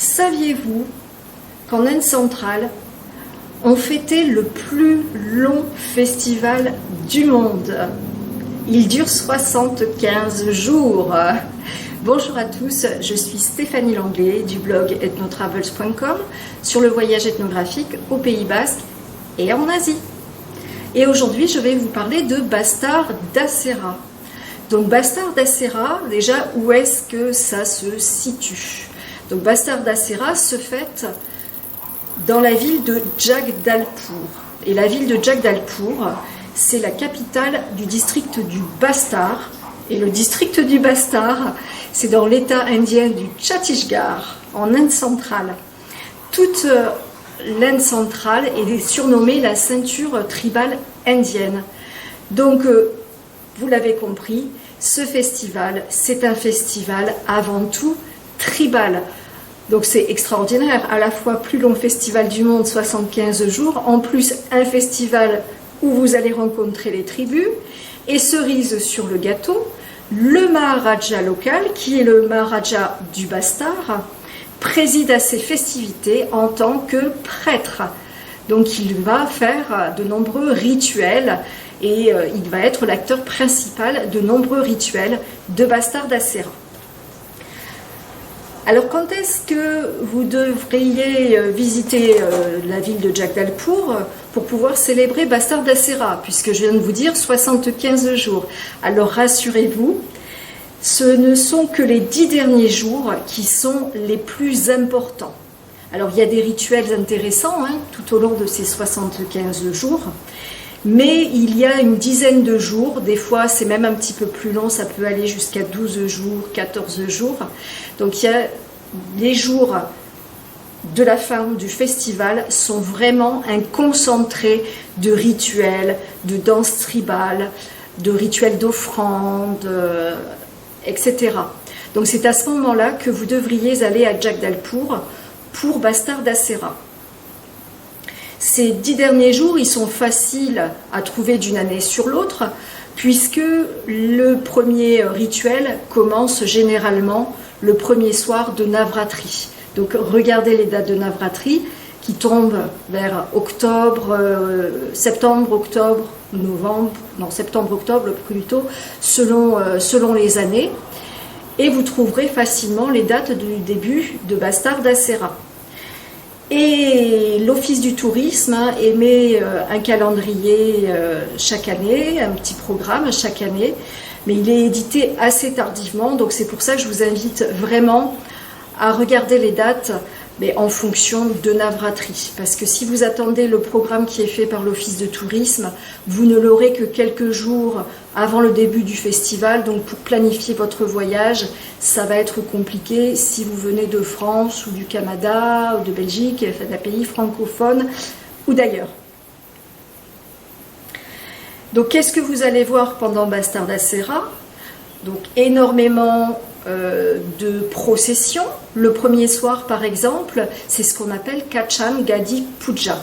Saviez-vous qu'en Inde centrale, on fêtait le plus long festival du monde? Il dure 75 jours. Bonjour à tous, je suis Stéphanie Langlais du blog ethnotravels.com sur le voyage ethnographique au Pays Basque et en Asie. Et aujourd'hui, je vais vous parler de Bastar d'Acera. Donc Bastar d'Acera, déjà, où est-ce que ça se situe? Donc Bastar d'Acera se fête dans la ville de Jagdalpur. Et la ville de Jagdalpur, c'est la capitale du district du Bastar. Et le district du Bastar, c'est dans l'état indien du Chhattisgarh, en Inde centrale. Toute l'Inde centrale est surnommée la ceinture tribale indienne. Donc, vous l'avez compris, ce festival, c'est un festival avant tout tribal. Donc c'est extraordinaire, à la fois plus long festival du monde, 75 jours, en plus un festival où vous allez rencontrer les tribus, et cerise sur le gâteau, le Maharaja local, qui est le Maharaja du Bastar, préside à ces festivités en tant que prêtre. Donc il va faire de nombreux rituels et il va être l'acteur principal de nombreux rituels de Bastar d'Acera. Alors quand est-ce que vous devriez visiter la ville de Jagdalpur pour pouvoir célébrer Bastar d'Acera, puisque je viens de vous dire 75 jours. Alors rassurez-vous, ce ne sont que les 10 derniers jours qui sont les plus importants. Alors il y a des rituels intéressants tout au long de ces 75 jours, mais il y a une dizaine de jours, des fois c'est même un petit peu plus long, ça peut aller jusqu'à 12 jours, 14 jours. Donc il y a les jours de la fin du festival sont vraiment un concentré de rituels, de danses tribales, de rituels d'offrandes, etc. Donc c'est à ce moment-là que vous devriez aller à Jagdalpur pour Bastar d'Acera. Ces 10 derniers jours, ils sont faciles à trouver d'une année sur l'autre, puisque le premier rituel commence généralement le premier soir de Navratri. Donc regardez les dates de Navratri qui tombent vers octobre, septembre, octobre, novembre, non septembre, octobre plutôt, selon les années. Et vous trouverez facilement les dates du début de Bastar d'Acera. Et l'Office du tourisme émet un calendrier chaque année, un petit programme chaque année, mais il est édité assez tardivement, donc c'est pour ça que je vous invite vraiment à regarder les dates mais en fonction de Navratri. Parce que si vous attendez le programme qui est fait par l'Office de tourisme, vous ne l'aurez que quelques jours avant le début du festival. Donc pour planifier votre voyage, ça va être compliqué si vous venez de France ou du Canada ou de Belgique, d'un pays francophone ou d'ailleurs. Donc qu'est-ce que vous allez voir pendant Bastar d'Acera? Donc énormément de processions. Le premier soir, par exemple, c'est ce qu'on appelle Kachan Gadi Puja.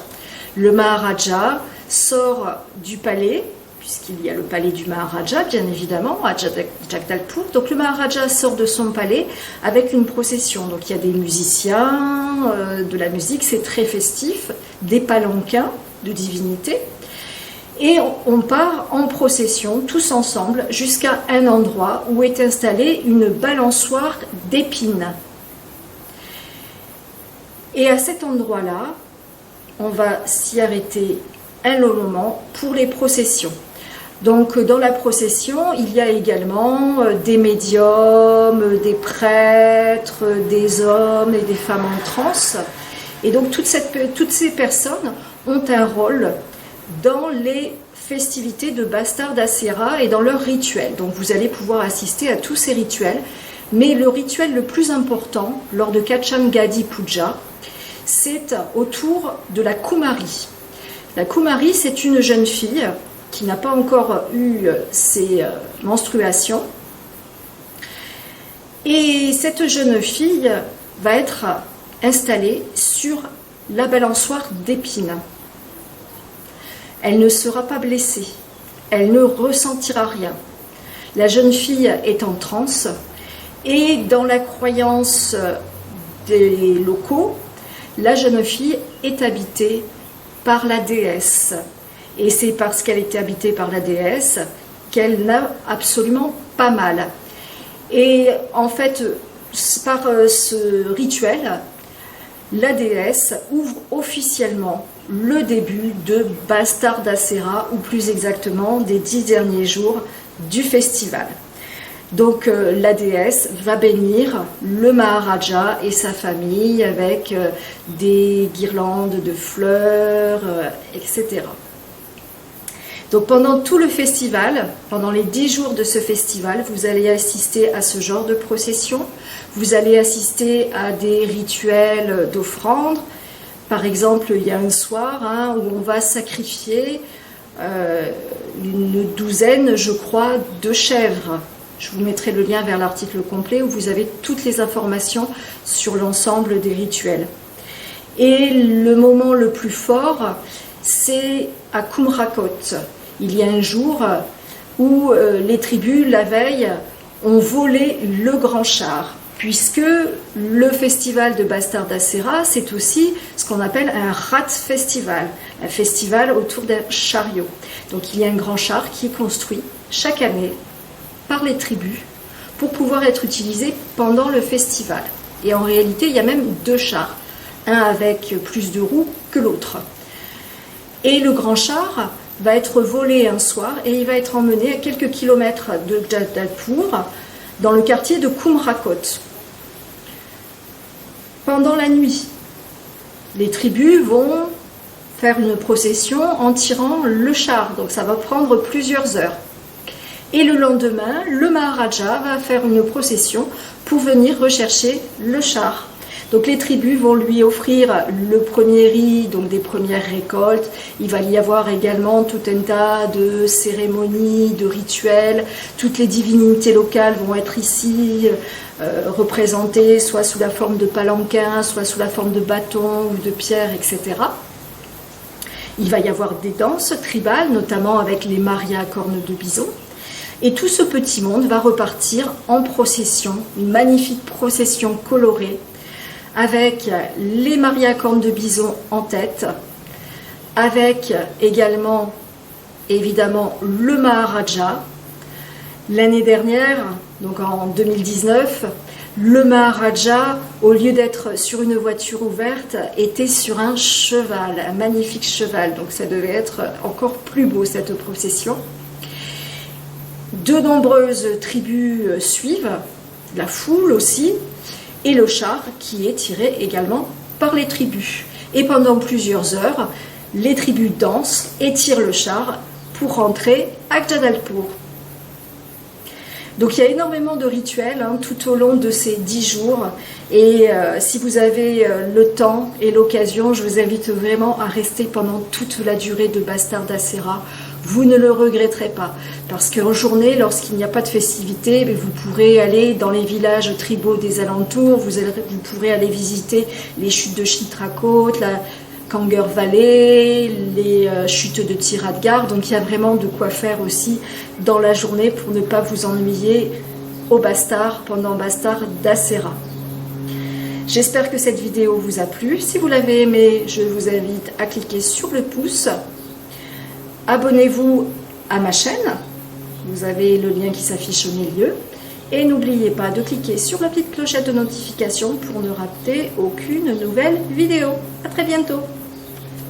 Le Maharaja sort du palais, puisqu'il y a le palais du Maharaja, bien évidemment, à Jagdalpur. Donc le Maharaja sort de son palais avec une procession. Donc il y a des musiciens, de la musique, c'est très festif, des palanquins de divinités. Et on part en procession, tous ensemble, jusqu'à un endroit où est installée une balançoire d'épines. Et à cet endroit-là, on va s'y arrêter un long moment pour les processions. Donc dans la procession, il y a également des médiums, des prêtres, des hommes et des femmes en transe. Et donc toutes ces personnes ont un rôle dans les festivités de Bastar d'Acera et dans leurs rituels. Donc vous allez pouvoir assister à tous ces rituels, mais le rituel le plus important lors de Kachan Gadi Puja, c'est autour de la Kumari. La Kumari, c'est une jeune fille qui n'a pas encore eu ses menstruations, et cette jeune fille va être installée sur la balançoire d'épines. Elle ne sera pas blessée, elle ne ressentira rien. La jeune fille est en transe et dans la croyance des locaux, la jeune fille est habitée par la déesse. Et c'est parce qu'elle est habitée par la déesse qu'elle n'a absolument pas mal. Et en fait, par ce rituel, la déesse ouvre officiellement le début de Bastard d'Asera, ou plus exactement des 10 derniers jours du festival. Donc la déesse va bénir le Maharaja et sa famille avec des guirlandes de fleurs, etc. Donc pendant tout le festival, pendant les 10 jours de ce festival, vous allez assister à ce genre de procession, vous allez assister à des rituels d'offrande. Par exemple, il y a un soir où on va sacrifier une douzaine, je crois, de chèvres. Je vous mettrai le lien vers l'article complet où vous avez toutes les informations sur l'ensemble des rituels. Et le moment le plus fort, c'est à Kumrakot. Il y a un jour où les tribus, la veille, ont volé le grand char, puisque le festival de Bastard d'Asera, c'est aussi ce qu'on appelle un rat festival, un festival autour d'un chariot. Donc il y a un grand char qui est construit chaque année par les tribus pour pouvoir être utilisé pendant le festival. Et en réalité, il y a même 2 chars, un avec plus de roues que l'autre. Et le grand char va être volé un soir et il va être emmené à quelques kilomètres de Jagdalpur, dans le quartier de Kumrakot. Pendant la nuit, les tribus vont faire une procession en tirant le char, donc ça va prendre plusieurs heures. Et le lendemain, le Maharaja va faire une procession pour venir rechercher le char. Donc les tribus vont lui offrir le premier riz, donc des premières récoltes. Il va y avoir également tout un tas de cérémonies, de rituels. Toutes les divinités locales vont être ici représentées, soit sous la forme de palanquins, soit sous la forme de bâtons ou de pierres, etc. Il va y avoir des danses tribales, notamment avec les marias à cornes de bison. Et tout ce petit monde va repartir en procession, une magnifique procession colorée, avec les marias à cornes de bison en tête, avec également, évidemment, le Maharaja. L'année dernière, donc en 2019, le Maharaja, au lieu d'être sur une voiture ouverte, était sur un cheval, un magnifique cheval. Donc ça devait être encore plus beau, cette procession. De nombreuses tribus suivent, la foule aussi, et le char qui est tiré également par les tribus. Et pendant plusieurs heures, les tribus dansent et tirent le char pour rentrer à Jagdalpur. Donc il y a énormément de rituels tout au long de ces 10 jours. Et si vous avez le temps et l'occasion, je vous invite vraiment à rester pendant toute la durée de Bastard d'Asera. Vous ne le regretterez pas, parce qu'en journée, lorsqu'il n'y a pas de festivité, vous pourrez aller dans les villages tribaux des alentours, vous pourrez aller visiter les chutes de Chitrakot, la Kangar Valley, les chutes de Tiradgar. Donc il y a vraiment de quoi faire aussi dans la journée pour ne pas vous ennuyer au Bastard pendant Bastard d'Asera. J'espère que cette vidéo vous a plu. Si vous l'avez aimée, je vous invite à cliquer sur le pouce. Abonnez-vous à ma chaîne, vous avez le lien qui s'affiche au milieu. Et n'oubliez pas de cliquer sur la petite clochette de notification pour ne rater aucune nouvelle vidéo. À très bientôt.